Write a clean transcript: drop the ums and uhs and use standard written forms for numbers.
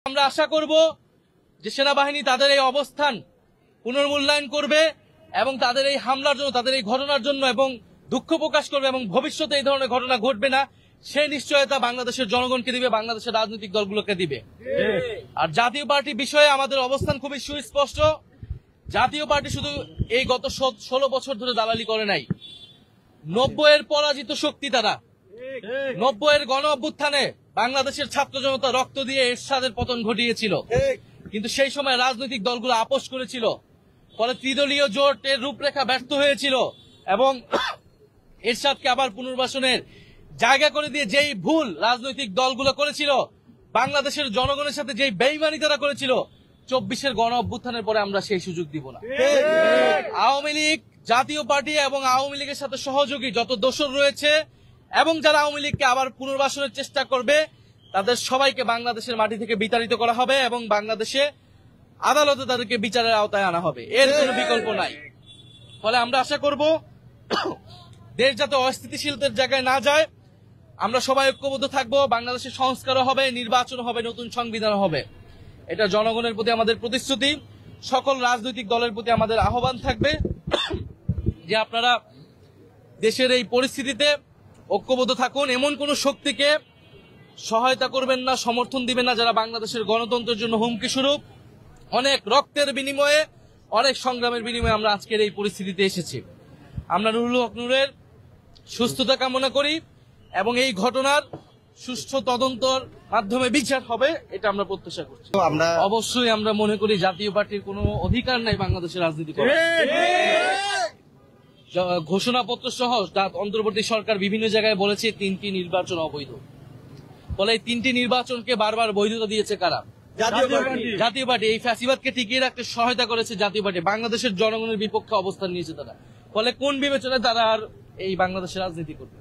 আমরা আশা করব যে সেনাবাহিনী তাদের এই অবস্থান পুনর্মূল্যায়ন করবে এবং তাদের এই হামলার জন্য, তাদের এই ঘটনার জন্য এবং দুঃখ প্রকাশ করবে এবং ভবিষ্যতে এই ধরনের ঘটনা ঘটবে না সেই নিশ্চয়তা বাংলাদেশের জনগণকে দিবে, বাংলাদেশের রাজনৈতিক দলগুলোকে দিবে। আর জাতীয় পার্টি বিষয়ে আমাদের অবস্থান খুবই সুস্পষ্ট। জাতীয় পার্টি শুধু এই গত 16 বছর ধরে দালালি করে নাই। 90-এর পরাজিত শক্তি তারা। 90-এর গণ অভ্যুত্থানে বাংলাদেশের ছাত্র জনতা রক্ত দিয়ে এরশাদের পতন ঘটিয়েছিল, কিন্তু সেই সময় রাজনৈতিক দলগুলো আপোষ করেছিল, ফলে ত্রিদলীয় জোটের রূপরেখা ব্যর্থ হয়েছিল এবং এরশাদকে আবার পুনর্বাসনের জায়গা করে দিয়ে যেই ভুল রাজনৈতিক দলগুলো করেছিল, বাংলাদেশের জনগণের সাথে যেই বেইমানি তারা করেছিল, 24-এর গণ অভ্যুত্থানের পরে আমরা সেই সুযোগ দিব না। আওয়ামী লীগ, জাতীয় পার্টি এবং আওয়ামী লীগের সাথে সহযোগী যত দোসর রয়েছে এবং যারা আওয়ামী লীগকে আবার পুনর্বাসনের চেষ্টা করবে, তাদের সবাইকে বাংলাদেশের মাটি থেকে বিতাড়িত করা হবে এবং বাংলাদেশে আদালতে তাদেরকে বিচারের আওতায় আনা হবে। এর কোনো বিকল্প নাই। ফলে আমরা আশা করব দেশ যাতে অস্থিতিশীলতার জায়গায় না যায়, আমরা সবাই ঐক্যবদ্ধ থাকবো। বাংলাদেশের সংস্কারও হবে, নির্বাচন হবে, নতুন সংবিধান হবে। এটা জনগণের প্রতি আমাদের প্রতিশ্রুতি। সকল রাজনৈতিক দলের প্রতি আমাদের আহ্বান থাকবে যে আপনারা দেশের এই পরিস্থিতিতে ঐক্যবদ্ধ থাকুন। এমন কোন শক্তিকে সহায়তা করবেন না, সমর্থন দিবেন না যারা বাংলাদেশের গণতন্ত্রের জন্য হুমকি স্বরূপ। অনেক রক্তের বিনিময়ে, অনেক সংগ্রামের বিনিময়ে আমরা আজকের এই পরিস্থিতিতে এসেছি। আমরা নুরুল হক নূরের সুস্থতা কামনা করি এবং এই ঘটনার সুষ্ঠু তদন্তর মাধ্যমে বিচার হবে, এটা আমরা প্রত্যাশা করছি। অবশ্যই আমরা মনে করি জাতীয় পার্টির কোনো অধিকার নাই বাংলাদেশের রাজনীতি করার। ঘোষণাপত্র সহ অন্তর্বর্তী সরকার বিভিন্ন জায়গায় বলেছে 3টি নির্বাচন অবৈধ। ফলে এই 3টি নির্বাচনকে বারবার বৈধতা দিয়েছে কারা? জাতীয় পার্টি। এই ফ্যাসিবাদকে টিকিয়ে রাখতে সহায়তা করেছে জাতীয় পার্টি। বাংলাদেশের জনগণের বিপক্ষে অবস্থান নিয়েছে তারা। ফলে কোন বিবেচনায় তারা আর এই বাংলাদেশের রাজনীতি করবে?